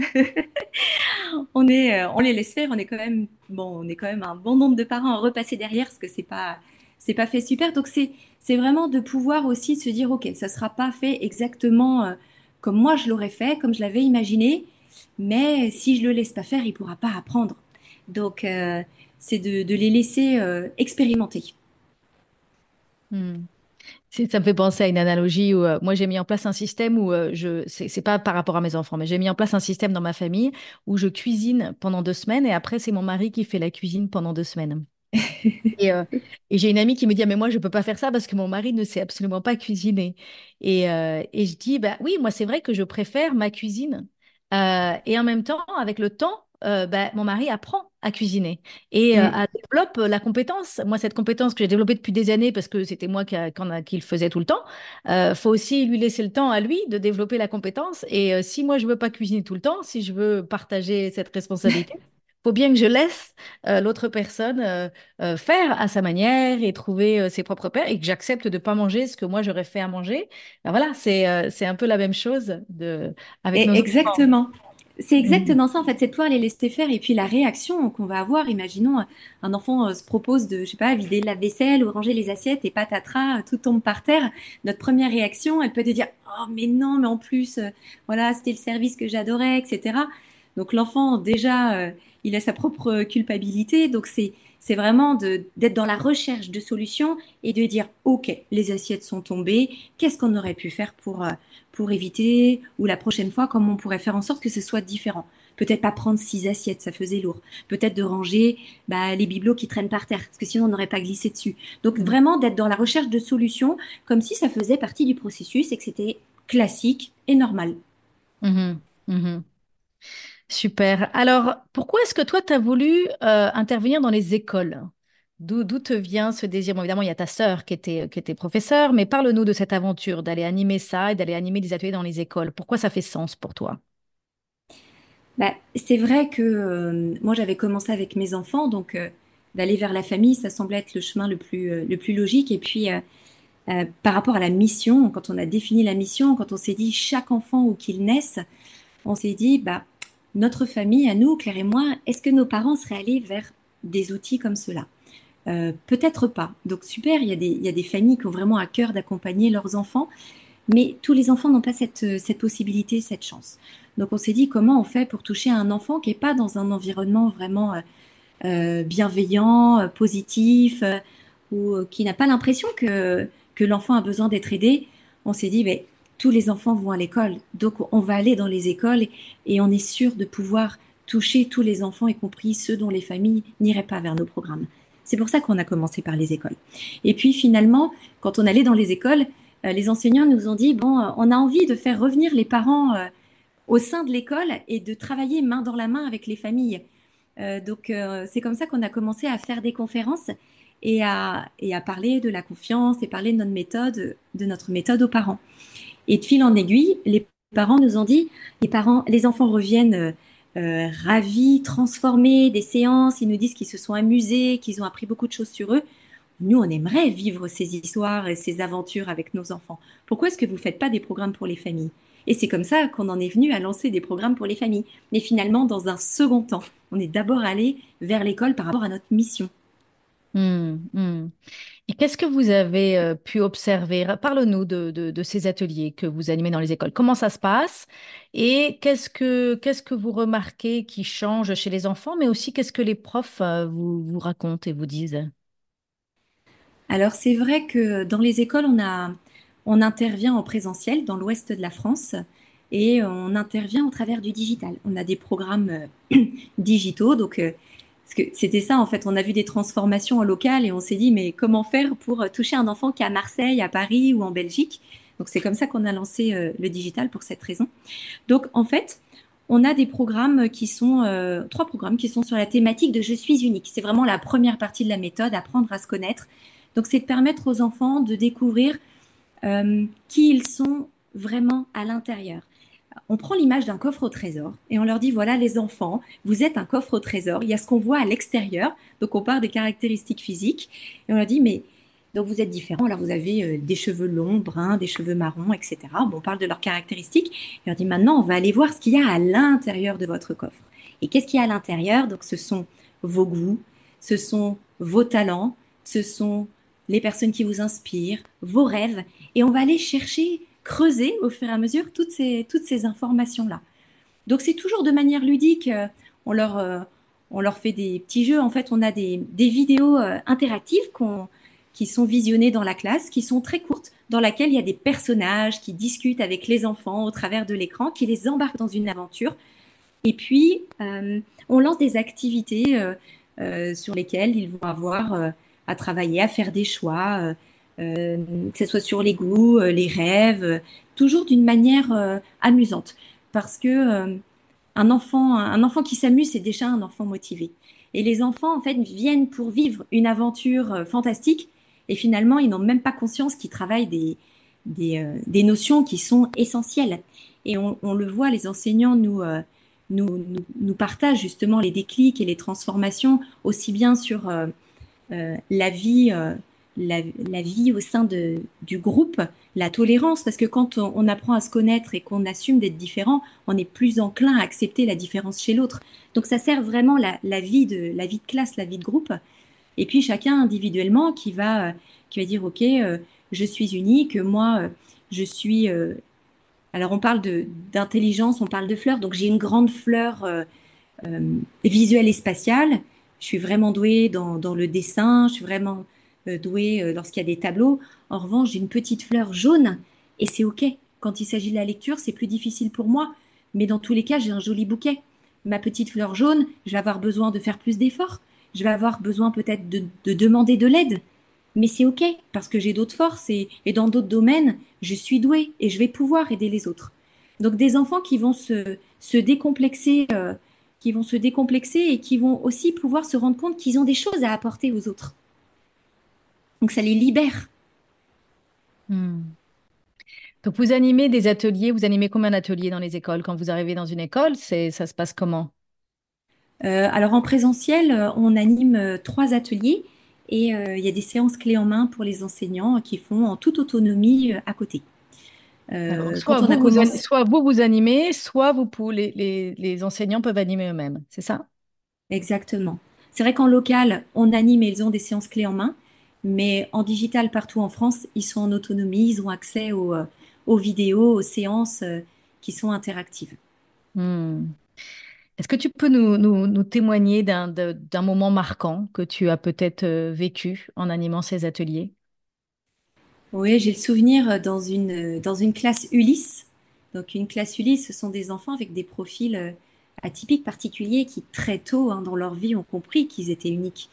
On les laisse faire, on est quand même, bon, on est quand même un bon nombre de parents à repasser derrière, parce que c'est pas fait super. Donc c'est vraiment de pouvoir aussi se dire, ok, ça sera pas fait exactement comme moi je l'aurais fait, comme je l'avais imaginé, mais si je le laisse pas faire, il pourra pas apprendre. Donc c'est de les laisser expérimenter. Hmm. Ça me fait penser à une analogie où moi j'ai mis en place un système où c'est pas par rapport à mes enfants, mais j'ai mis en place un système dans ma famille où je cuisine pendant 2 semaines et après c'est mon mari qui fait la cuisine pendant 2 semaines. Et, euh, et j'ai une amie qui me dit, ah, mais moi, je peux pas faire ça parce que mon mari ne sait absolument pas cuisiner. Et je dis, bah oui, moi, c'est vrai que je préfère ma cuisine. Et en même temps, avec le temps, bah, mon mari apprend à cuisiner et Mm. développe la compétence. Moi, cette compétence que j'ai développée depuis des années parce que c'était moi qui le faisais tout le temps, faut aussi lui laisser le temps à lui de développer la compétence. Et si moi, je veux pas cuisiner tout le temps, si je veux partager cette responsabilité, faut bien que je laisse l'autre personne faire à sa manière et trouver ses propres repères et que j'accepte de pas manger ce que moi j'aurais fait à manger. Ben voilà, c'est un peu la même chose avec nos enfants. Exactement. C'est Mhm. exactement ça, en fait, c'est de pouvoir les laisser faire. Et puis la réaction qu'on va avoir, imaginons un enfant se propose de, je sais pas, vider la vaisselle ou ranger les assiettes et patatras, tout tombe par terre. Notre première réaction, elle peut te dire, oh mais non, mais en plus, voilà, c'était le service que j'adorais, etc. Donc l'enfant, déjà, il a sa propre culpabilité. Donc c'est vraiment d'être dans la recherche de solutions et de dire, OK, les assiettes sont tombées, qu'est-ce qu'on aurait pu faire pour éviter, ou la prochaine fois, comment on pourrait faire en sorte que ce soit différent. Peut-être pas prendre 6 assiettes, ça faisait lourd. Peut-être de ranger bah, les bibelots qui traînent par terre, parce que sinon on n'aurait pas glissé dessus. Donc Mhm. vraiment d'être dans la recherche de solutions, comme si ça faisait partie du processus et que c'était classique et normal. Mhm. Mhm. Super. Alors, pourquoi est-ce que toi, tu as voulu intervenir dans les écoles? D'où te vient ce désir? Bon, évidemment, il y a ta sœur qui était professeure, mais parle-nous de cette aventure d'aller animer ça et d'aller animer des ateliers dans les écoles. Pourquoi ça fait sens pour toi? Bah, c'est vrai que moi j'avais commencé avec mes enfants, donc d'aller vers la famille, ça semblait être le chemin le plus logique. Et puis par rapport à la mission, quand on a défini la mission, quand on s'est dit chaque enfant où qu'il naisse, on s'est dit, bah, notre famille, à nous, Claire et moi, est-ce que nos parents seraient allés vers des outils comme cela? Peut-être pas. Donc super, il y a des familles qui ont vraiment à cœur d'accompagner leurs enfants, mais tous les enfants n'ont pas cette possibilité, cette chance. Donc on s'est dit comment on fait pour toucher un enfant qui n'est pas dans un environnement vraiment bienveillant, positif, ou qui n'a pas l'impression que l'enfant a besoin d'être aidé. On s'est dit, mais tous les enfants vont à l'école. Donc, on va aller dans les écoles et on est sûr de pouvoir toucher tous les enfants, y compris ceux dont les familles n'iraient pas vers nos programmes. C'est pour ça qu'on a commencé par les écoles. Et puis finalement, quand on allait dans les écoles, les enseignants nous ont dit, bon, on a envie de faire revenir les parents au sein de l'école et de travailler main dans la main avec les familles. C'est comme ça qu'on a commencé à faire des conférences et à parler de la confiance et parler de notre méthode aux parents. Et de fil en aiguille, les parents nous ont dit, les enfants reviennent ravis, transformés des séances. Ils nous disent qu'ils se sont amusés, qu'ils ont appris beaucoup de choses sur eux. Nous, on aimerait vivre ces histoires et ces aventures avec nos enfants. Pourquoi est-ce que vous ne faites pas des programmes pour les familles? Et c'est comme ça qu'on en est venu à lancer des programmes pour les familles. Mais finalement, dans un second temps, on est d'abord allé vers l'école par rapport à notre mission. Hmm. Et qu'est-ce que vous avez pu observer? Parle-nous de ces ateliers que vous animez dans les écoles. Comment ça se passe? Et qu'est-ce que vous remarquez qui change chez les enfants, mais aussi qu'est-ce que les profs vous racontent et vous disent? Alors c'est vrai que dans les écoles, on intervient en présentiel dans l'ouest de la France et on intervient au travers du digital. On a des programmes digitaux, parce que c'était ça en fait, on a vu des transformations en local et on s'est dit mais comment faire pour toucher un enfant qui est à Marseille, à Paris ou en Belgique. Donc c'est comme ça qu'on a lancé le digital pour cette raison. Donc en fait, on a des programmes qui sont trois programmes qui sont sur la thématique de je suis unique. C'est vraiment la première partie de la méthode, apprendre à se connaître. Donc c'est de permettre aux enfants de découvrir qui ils sont vraiment à l'intérieur. On prend l'image d'un coffre au trésor et on leur dit voilà les enfants, vous êtes un coffre au trésor. Il y a ce qu'on voit à l'extérieur, donc on part des caractéristiques physiques et on leur dit mais donc vous êtes différents. Alors vous avez des cheveux longs, bruns, des cheveux marrons, etc. Bon, on parle de leurs caractéristiques et on leur dit maintenant on va aller voir ce qu'il y a à l'intérieur de votre coffre. Et qu'est-ce qu'il y a à l'intérieur? Donc ce sont vos goûts, ce sont vos talents, ce sont les personnes qui vous inspirent, vos rêves et on va aller chercher creuser au fur et à mesure toutes ces informations-là. Donc c'est toujours de manière ludique, on leur, euh, on leur fait des petits jeux. En fait, on a des vidéos interactives qui sont visionnées dans la classe, qui sont très courtes, dans laquelle il y a des personnages qui discutent avec les enfants au travers de l'écran, qui les embarquent dans une aventure. Et puis, on lance des activités sur lesquelles ils vont avoir à travailler, à faire des choix, que ce soit sur les goûts, les rêves, toujours d'une manière amusante. Parce que un enfant qui s'amuse, c'est déjà un enfant motivé. Et les enfants, en fait, viennent pour vivre une aventure fantastique. Et finalement, ils n'ont même pas conscience qu'ils travaillent des notions qui sont essentielles. Et on le voit, les enseignants nous partagent justement les déclics et les transformations, aussi bien sur la vie, la vie au sein du groupe, la tolérance, parce que quand on apprend à se connaître et qu'on assume d'être différent, on est plus enclin à accepter la différence chez l'autre. Donc ça sert vraiment la vie de classe, la vie de groupe. Et puis chacun individuellement qui va dire, OK, je suis unique, moi, je suis... alors on parle d'intelligence, on parle de fleurs, donc j'ai une grande fleur visuelle et spatiale. Je suis vraiment douée dans le dessin, je suis vraiment douée lorsqu'il y a des tableaux. En revanche, j'ai une petite fleur jaune et c'est OK. Quand il s'agit de la lecture, c'est plus difficile pour moi, mais dans tous les cas, j'ai un joli bouquet. Ma petite fleur jaune, je vais avoir besoin de faire plus d'efforts. Je vais avoir besoin peut-être de demander de l'aide. Mais c'est OK parce que j'ai d'autres forces et dans d'autres domaines, je suis douée et je vais pouvoir aider les autres. Donc des enfants qui vont se décomplexer et qui vont aussi pouvoir se rendre compte qu'ils ont des choses à apporter aux autres. Donc ça les libère. Hmm. Donc vous animez des ateliers, vous animez combien d'ateliers dans les écoles? Quand vous arrivez dans une école, ça se passe comment? Alors en présentiel, on anime trois ateliers et il y a des séances clés en main pour les enseignants qui font en toute autonomie à côté. D'accord. Quand on a commencé, Soit vous animez, soit les enseignants peuvent animer eux-mêmes. C'est ça? exactement. C'est vrai qu'en local, on anime et ils ont des séances clés en main, mais en digital partout en France, ils sont en autonomie, ils ont accès aux vidéos, aux séances qui sont interactives. Hmm. Est-ce que tu peux nous témoigner d'un moment marquant que tu as peut-être vécu en animant ces ateliers? Oui, j'ai le souvenir dans une classe Ulysse. Donc une classe Ulysse, ce sont des enfants avec des profils atypiques, particuliers, qui très tôt dans leur vie ont compris qu'ils étaient uniques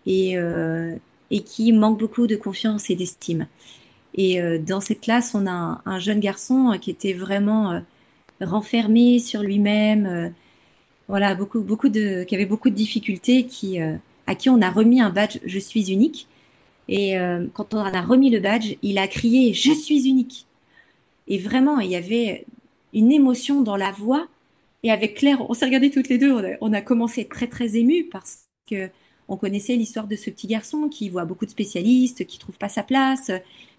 et, euh, et qui manquent beaucoup de confiance et d'estime. Et dans cette classe, on a un jeune garçon qui était vraiment renfermé sur lui-même, voilà, qui avait beaucoup de difficultés, à qui on a remis un badge «Je suis unique». Et quand on a remis le badge, il a crié «Je suis unique». Et vraiment, il y avait une émotion dans la voix. Et avec Claire, on s'est regardés toutes les deux. On a commencé à être très très émus parce que on connaissait l'histoire de ce petit garçon qui voit beaucoup de spécialistes, qui trouve pas sa place,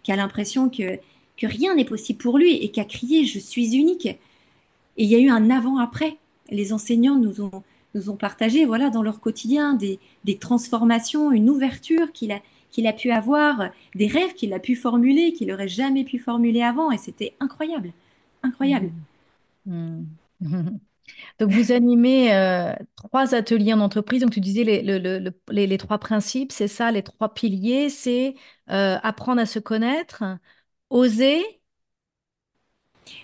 qui a l'impression que rien n'est possible pour lui et qui a crié «Je suis unique». Et il y a eu un avant-après. Les enseignants nous ont partagé, voilà, dans leur quotidien, des transformations, une ouverture qu'il a pu avoir, des rêves qu'il a pu formuler, qu'il n'aurait jamais pu formuler avant. Et c'était incroyable, incroyable. Mhm. Mhm. Donc, vous animez trois ateliers en entreprise. Donc, tu disais les trois principes, c'est ça, les trois piliers, c'est apprendre à se connaître, oser.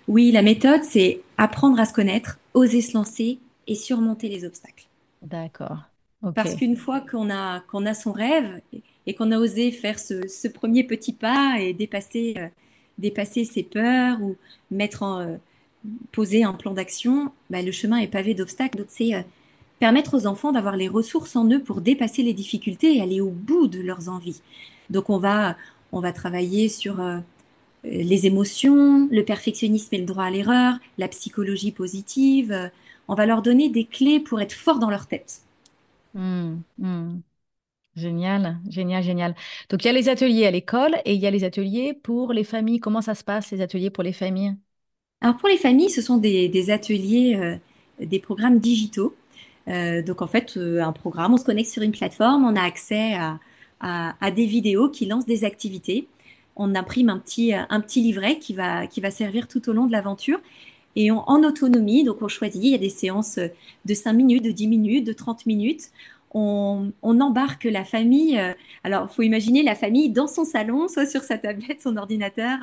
Oui, la méthode, c'est apprendre à se connaître, oser se lancer et surmonter les obstacles. D'accord. OK. Parce qu'une fois qu'on a son rêve et qu'on a osé faire ce premier petit pas et dépasser ses peurs ou poser un plan d'action, bah, le chemin est pavé d'obstacles. Donc c'est permettre aux enfants d'avoir les ressources en eux pour dépasser les difficultés et aller au bout de leurs envies. Donc on va travailler sur les émotions, le perfectionnisme et le droit à l'erreur, la psychologie positive. On va leur donner des clés pour être forts dans leur tête. Hmm, hmm. Génial, génial, génial. Donc, il y a les ateliers à l'école et il y a les ateliers pour les familles. Comment ça se passe, les ateliers pour les familles? Alors pour les familles, ce sont des ateliers, des programmes digitaux. Donc en fait, un programme, on se connecte sur une plateforme, on a accès à des vidéos qui lancent des activités. On imprime un petit livret qui va servir tout au long de l'aventure. Et en autonomie, donc on choisit, il y a des séances de 5 minutes, de 10 minutes, de 30 minutes. On embarque la famille. Alors, il faut imaginer la famille dans son salon, soit sur sa tablette, son ordinateur,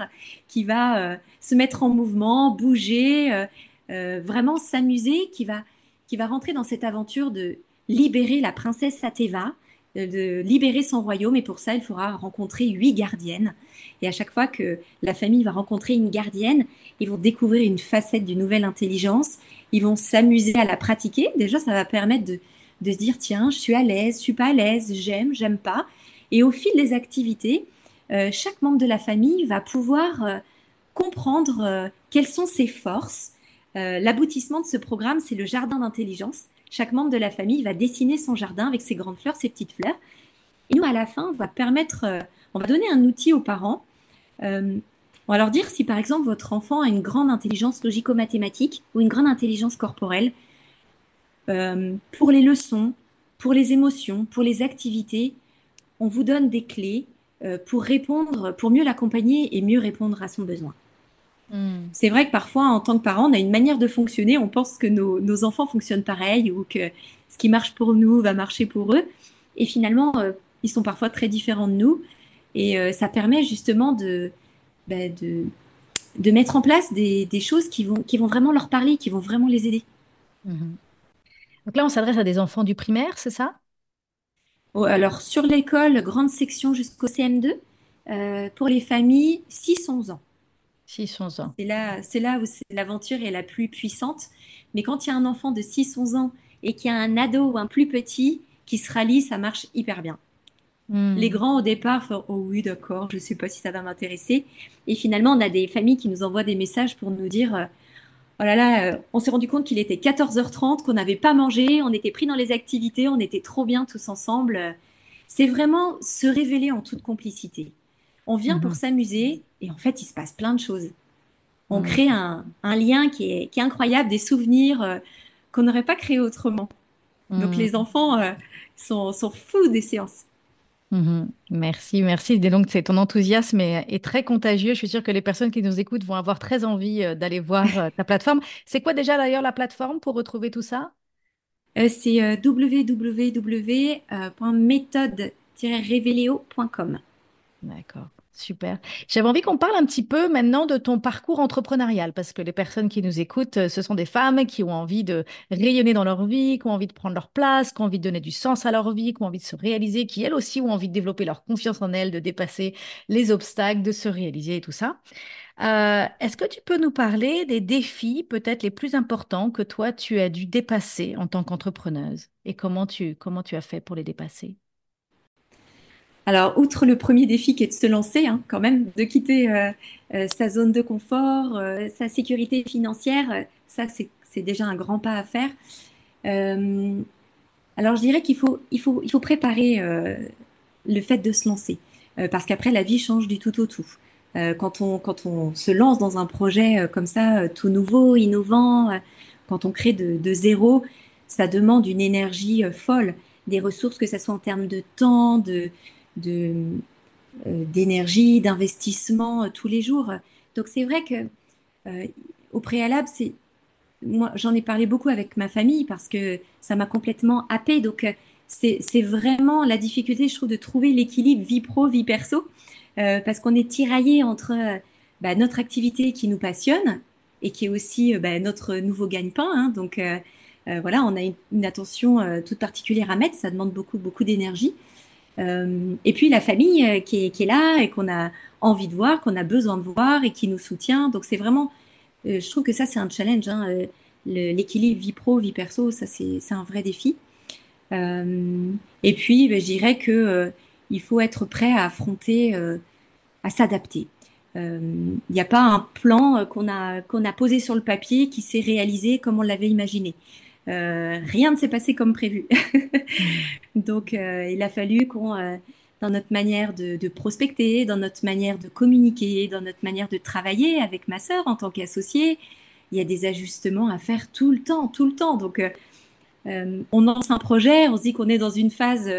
qui va se mettre en mouvement, bouger, vraiment s'amuser, qui va rentrer dans cette aventure de libérer la princesse Athéva, de libérer son royaume. Et pour ça, il faudra rencontrer 8 gardiennes. Et à chaque fois que la famille va rencontrer une gardienne, ils vont découvrir une facette d'une nouvelle intelligence, ils vont s'amuser à la pratiquer. Déjà, ça va permettre de se dire, tiens, je suis à l'aise, je suis pas à l'aise, j'aime, j'aime pas. Et au fil des activités, chaque membre de la famille va pouvoir comprendre quelles sont ses forces. L'aboutissement de ce programme, c'est le jardin d'intelligence. Chaque membre de la famille va dessiner son jardin avec ses grandes fleurs, ses petites fleurs. Et nous, à la fin, on va donner un outil aux parents. On va leur dire si, par exemple, votre enfant a une grande intelligence logico-mathématique ou une grande intelligence corporelle, pour les leçons, pour les émotions, pour les activités, on vous donne des clés pour répondre, pour mieux l'accompagner et mieux répondre à son besoin. Hmm. C'est vrai que parfois, en tant que parent, on a une manière de fonctionner, on pense que nos enfants fonctionnent pareil ou que ce qui marche pour nous va marcher pour eux. Et finalement, ils sont parfois très différents de nous. Et ça permet justement bah, de, de mettre en place des choses qui vont vraiment leur parler, qui vont vraiment les aider. Mhm. Donc là, on s'adresse à des enfants du primaire, c'est ça? Oh, alors, sur l'école, grande section jusqu'au CM2, pour les familles, 6-11 ans. 6-11 ans. C'est là où l'aventure est la plus puissante. Mais quand il y a un enfant de 6-11 ans et qu'il y a un ado ou un plus petit qui se rallie, ça marche hyper bien. Les Hmm. grands, au départ, font «Oh oui, d'accord, je ne sais pas si ça va m'intéresser». Et finalement, on a des familles qui nous envoient des messages pour nous dire «Oh là là, on s'est rendu compte qu'il était 14h30, qu'on n'avait pas mangé, on était pris dans les activités, on était trop bien tous ensemble». C'est vraiment se révéler en toute complicité. On vient pour Mhm. s'amuser et en fait, il se passe plein de choses. On Hmm. crée un lien qui est incroyable, des souvenirs qu'on n'aurait pas créés autrement. Donc Hmm. les enfants sont fous des séances. Mhm. Merci, merci. Et donc, c'est ton enthousiasme est très contagieux. Je suis sûre que les personnes qui nous écoutent vont avoir très envie d'aller voir ta plateforme. C'est quoi déjà d'ailleurs la plateforme pour retrouver tout ça? C'est www.méthode-révéléo.com. D'accord. Super. J'avais envie qu'on parle un petit peu maintenant de ton parcours entrepreneurial, parce que les personnes qui nous écoutent, ce sont des femmes qui ont envie de rayonner dans leur vie, qui ont envie de prendre leur place, qui ont envie de donner du sens à leur vie, qui ont envie de se réaliser, qui elles aussi ont envie de développer leur confiance en elles, de dépasser les obstacles, de se réaliser et tout ça. Est-ce que tu peux nous parler des défis peut-être les plus importants que toi, tu as dû dépasser en tant qu'entrepreneuse et comment tu as fait pour les dépasser? Alors, outre le premier défi qui est de se lancer, hein, quand même, de quitter sa zone de confort, sa sécurité financière, ça c'est déjà un grand pas à faire. Euh, alors, je dirais qu'il faut préparer le fait de se lancer, parce qu'après la vie change du tout au tout. Quand on se lance dans un projet comme ça, tout nouveau, innovant, quand on crée de zéro, ça demande une énergie folle, des ressources, que ce soit en termes de temps, de d'énergie, d'investissement tous les jours. Donc c'est vrai que euh, au préalable, c'est moi j'en ai parlé beaucoup avec ma famille parce que ça m'a complètement happée. Donc c'est vraiment la difficulté, je trouve, de trouver l'équilibre vie pro, vie perso, parce qu'on est tiraillé entre bah, notre activité qui nous passionne et qui est aussi bah, notre nouveau gagne-pain. Hein. Donc voilà, on a une attention toute particulière à mettre. Ça demande beaucoup beaucoup d'énergie. Et puis la famille qui est là et qu'on a envie de voir, qu'on a besoin de voir et qui nous soutient. Donc c'est vraiment, je trouve que ça c'est un challenge, hein, l'équilibre vie pro, vie perso, ça c'est un vrai défi. Et puis ben, je dirais que il faut être prêt à affronter, à s'adapter. Il n'y a pas un plan qu'on a posé sur le papier qui s'est réalisé comme on l'avait imaginé. Rien ne s'est passé comme prévu. Donc, il a fallu dans notre manière de prospecter, dans notre manière de communiquer, dans notre manière de travailler avec ma sœur en tant qu'associée, il y a des ajustements à faire tout le temps, tout le temps. Donc, on lance un projet, on se dit qu'on est dans une phase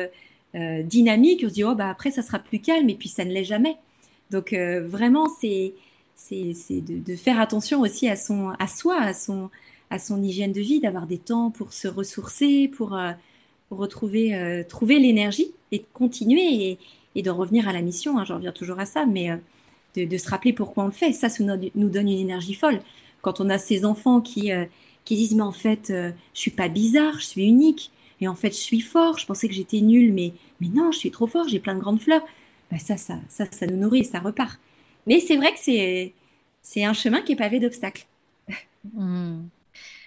dynamique, on se dit, oh, bah, après, ça sera plus calme, et puis ça ne l'est jamais. Donc, vraiment, c'est de faire attention aussi à soi, à son hygiène de vie, d'avoir des temps pour se ressourcer, pour retrouver, trouver l'énergie et de continuer et de revenir à la mission. Hein, j'en reviens toujours à ça, mais de se rappeler pourquoi on le fait. Ça nous donne une énergie folle. Quand on a ces enfants qui disent, mais en fait, je suis pas bizarre, je suis unique. Et en fait, je suis fort. Je pensais que j'étais nulle, mais non, je suis trop fort. J'ai plein de grandes fleurs. Ben ça nous nourrit et ça repart. Mais c'est vrai que c'est un chemin qui est pavé d'obstacles. Hmm.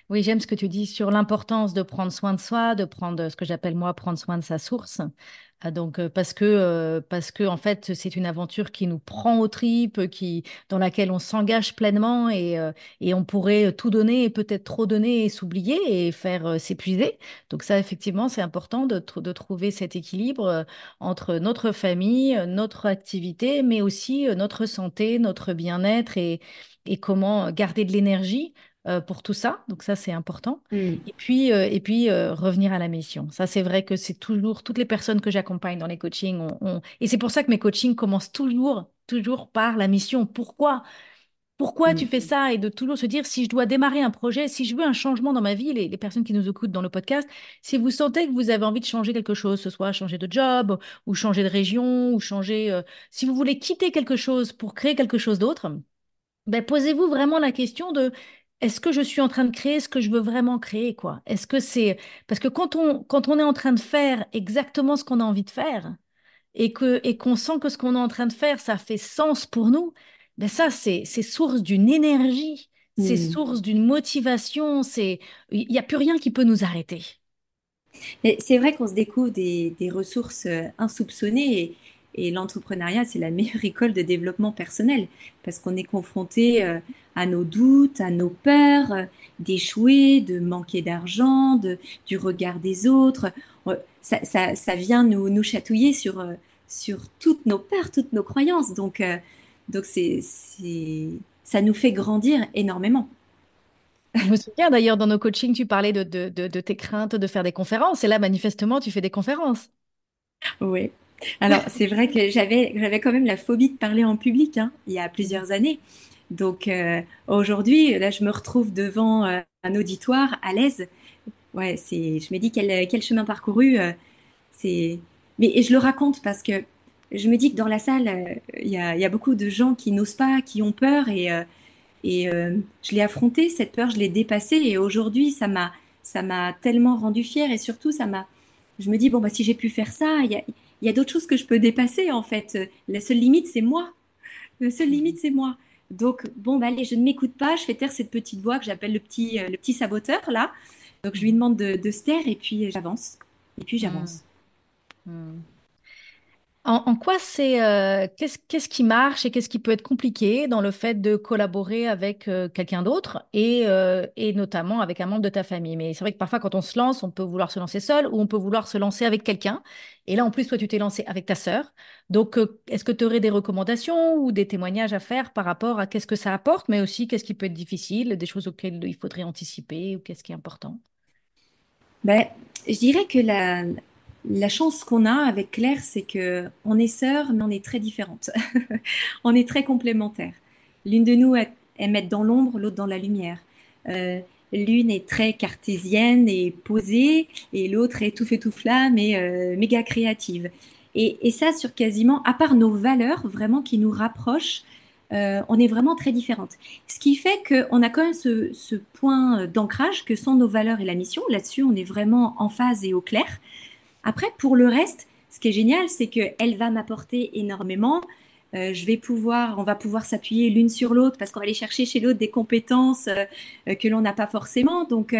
Oui, j'aime ce que tu dis sur l'importance de prendre soin de soi, de prendre ce que j'appelle moi prendre soin de sa source. Donc parce que en fait c'est une aventure qui nous prend aux tripes, dans laquelle on s'engage pleinement et on pourrait tout donner et peut-être trop donner et s'oublier et faire s'épuiser. Donc ça effectivement c'est important de trouver cet équilibre entre notre famille, notre activité, mais aussi notre santé, notre bien-être et comment garder de l'énergie pour tout ça. Donc ça, c'est important. Mm. Et puis revenir à la mission. Ça, c'est vrai que c'est toujours, toutes les personnes que j'accompagne dans les coachings, et c'est pour ça que mes coachings commencent toujours, toujours par la mission. Pourquoi? Pourquoi tu Mm. fais ça? Et de toujours se dire, si je dois démarrer un projet, si je veux un changement dans ma vie, les personnes qui nous écoutent dans le podcast, si vous sentez que vous avez envie de changer quelque chose, ce soit changer de job, ou changer de région, ou si vous voulez quitter quelque chose pour créer quelque chose d'autre, ben, posez-vous vraiment la question de est-ce que je suis en train de créer ce que je veux vraiment créer, quoi? Est-ce que c'est... Parce que quand on est en train de faire exactement ce qu'on a envie de faire et qu'on sent que ce qu'on est en train de faire, ça fait sens pour nous, ben ça, c'est source d'une énergie, c'est Mm. source d'une motivation, il n'y a plus rien qui peut nous arrêter. Mais c'est vrai qu'on se découvre des ressources insoupçonnées et l'entrepreneuriat, c'est la meilleure école de développement personnel parce qu'on est confronté à nos doutes, à nos peurs, d'échouer, de manquer d'argent, du regard des autres. Ça vient nous chatouiller sur toutes nos peurs, toutes nos croyances. Donc ça nous fait grandir énormément. Je me souviens d'ailleurs dans nos coachings, tu parlais de tes craintes de faire des conférences et là, manifestement, tu fais des conférences. Oui. Alors, c'est vrai que j'avais quand même la phobie de parler en public, hein, il y a plusieurs années. Donc, aujourd'hui, là, je me retrouve devant un auditoire à l'aise. Ouais, je me dis quel chemin parcouru. C'est, mais et je le raconte parce que je me dis que dans la salle, il y a beaucoup de gens qui n'osent pas, qui ont peur je l'ai affronté, cette peur, je l'ai dépassée et aujourd'hui, ça m'a tellement rendue fière et surtout, je me dis, bon, bah, si j'ai pu faire ça, il y a d'autres choses que je peux dépasser en fait. La seule limite, c'est moi. La seule limite, c'est moi. Donc, bon, bah, allez, je ne m'écoute pas, je fais taire cette petite voix que j'appelle le petit saboteur là. Donc, je lui Mhm. demande de se taire et puis j'avance. Et puis, Mhm. j'avance. Mhm. En quoi qu'est-ce qui marche et qu'est-ce qui peut être compliqué dans le fait de collaborer avec quelqu'un d'autre et notamment avec un membre de ta famille? Mais c'est vrai que parfois, quand on se lance, on peut vouloir se lancer seul ou on peut vouloir se lancer avec quelqu'un. Et là, en plus, toi, tu t'es lancé avec ta sœur. Donc, est-ce que tu aurais des recommandations ou des témoignages à faire par rapport à qu'est-ce que ça apporte, mais aussi qu'est-ce qui peut être difficile, des choses auxquelles il faudrait anticiper ou qu'est-ce qui est important? Ben, je dirais que la chance qu'on a avec Claire, c'est que on est sœurs, mais on est très différentes. On est très complémentaires. L'une de nous aime être dans l'ombre, l'autre dans la lumière. Euh, L'une est très cartésienne et posée, et l'autre est tout feu tout flamme et méga créative. Et ça, sur quasiment, à part nos valeurs vraiment qui nous rapprochent, on est vraiment très différentes. Ce qui fait qu'on a quand même ce point d'ancrage que sont nos valeurs et la mission. Là-dessus, on est vraiment en phase et au clair. Après, pour le reste, ce qui est génial, c'est qu'elle va m'apporter énormément. On va pouvoir s'appuyer l'une sur l'autre parce qu'on va aller chercher chez l'autre des compétences que l'on n'a pas forcément. Donc,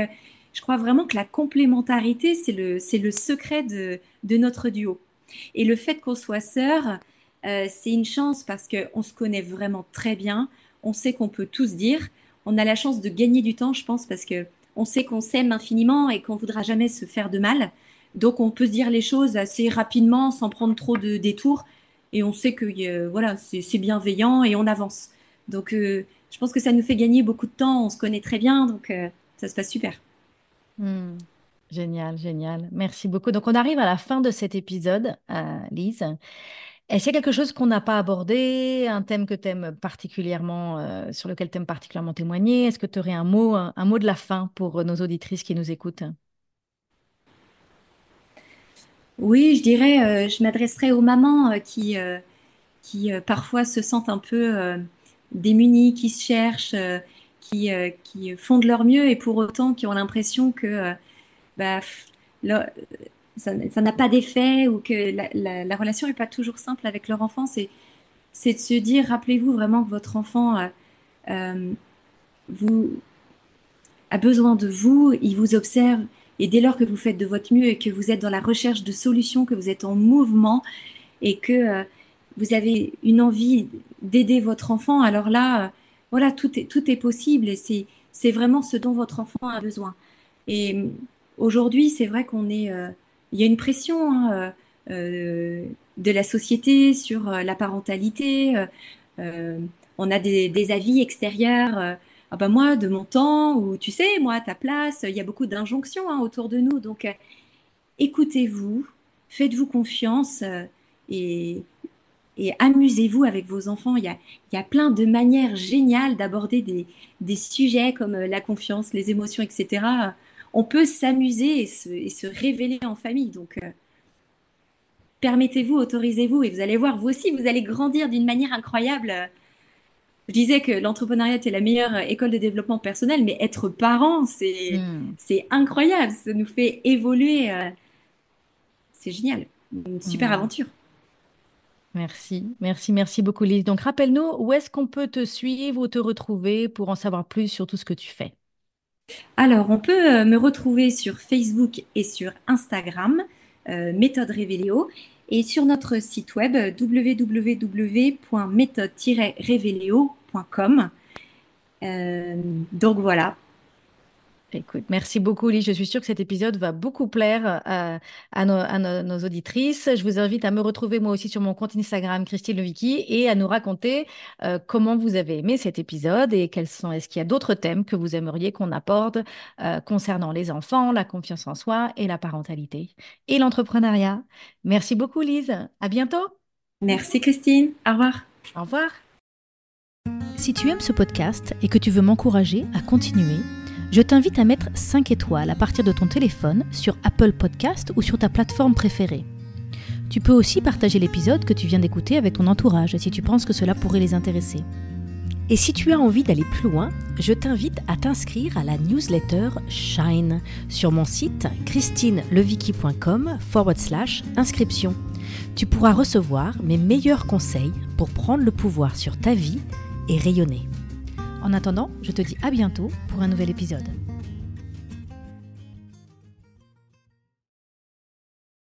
je crois vraiment que la complémentarité, c'est le secret de notre duo. Et le fait qu'on soit sœurs, c'est une chance parce qu'on se connaît vraiment très bien. On sait qu'on peut tout se dire. On a la chance de gagner du temps, je pense, parce que on sait qu'on s'aime infiniment et qu'on voudra jamais se faire de mal. Donc, on peut se dire les choses assez rapidement, sans prendre trop de détours. Et on sait que voilà, c'est bienveillant et on avance. Donc, je pense que ça nous fait gagner beaucoup de temps. On se connaît très bien, donc ça se passe super. Hmm. Génial, génial. Merci beaucoup. Donc, on arrive à la fin de cet épisode, Lise. Est-ce qu'il y a quelque chose qu'on n'a pas abordé, un thème que t'aimes particulièrement, sur lequel tu aimes particulièrement témoigner? Est-ce que tu aurais un mot de la fin pour nos auditrices qui nous écoutent? Oui, je dirais, je m'adresserai aux mamans qui parfois se sentent un peu démunies, qui se cherchent, qui font de leur mieux et pour autant qui ont l'impression que bah, là, ça n'a pas d'effet ou que la relation n'est pas toujours simple avec leur enfant. C'est de se dire, rappelez-vous vraiment que votre enfant euh, vous, a besoin de vous, il vous observe et dès lors que vous faites de votre mieux et que vous êtes dans la recherche de solutions, que vous êtes en mouvement, et que vous avez une envie d'aider votre enfant, alors là, voilà, tout est possible et c'est vraiment ce dont votre enfant a besoin. Et aujourd'hui, c'est vrai il y a une pression hein, de la société sur la parentalité. Euh, on a des avis extérieurs. Ah ben moi, de mon temps, ou tu sais, moi, à ta place, il y a beaucoup d'injonctions hein, autour de nous. Donc, écoutez-vous, faites-vous confiance et, et amusez-vous avec vos enfants. Il y a plein de manières géniales d'aborder des sujets comme la confiance, les émotions, etc. On peut s'amuser et se révéler en famille. Donc, permettez-vous, autorisez-vous et vous allez voir, vous aussi, vous allez grandir d'une manière incroyable. Je disais que l'entrepreneuriat est la meilleure école de développement personnel, mais être parent, Hmm. c'est incroyable. Ça nous fait évoluer. C'est génial. Une super Hmm. aventure. Merci, merci, merci beaucoup, Lise. Donc, rappelle-nous, où est-ce qu'on peut te suivre ou te retrouver pour en savoir plus sur tout ce que tu fais? Alors, on peut me retrouver sur Facebook et sur Instagram, Méthode Révéléo, et sur notre site web www.méthode-révéléo.com. Euh, donc voilà. Écoute, merci beaucoup, Lise. Je suis sûre que cet épisode va beaucoup plaire nos auditrices. Je vous invite à me retrouver moi aussi sur mon compte Instagram, Christine Levicky, et à nous raconter comment vous avez aimé cet épisode et est-ce qu'il y a d'autres thèmes que vous aimeriez qu'on aborde concernant les enfants, la confiance en soi et la parentalité et l'entrepreneuriat. Merci beaucoup, Lise. À bientôt. Merci Christine. Au revoir. Au revoir. Si tu aimes ce podcast et que tu veux m'encourager à continuer, je t'invite à mettre 5 étoiles à partir de ton téléphone sur Apple Podcast ou sur ta plateforme préférée. Tu peux aussi partager l'épisode que tu viens d'écouter avec ton entourage si tu penses que cela pourrait les intéresser. Et si tu as envie d'aller plus loin, je t'invite à t'inscrire à la newsletter Shine sur mon site christinelevicki.com/inscription. Tu pourras recevoir mes meilleurs conseils pour prendre le pouvoir sur ta vie et rayonner. En attendant, je te dis à bientôt pour un nouvel épisode.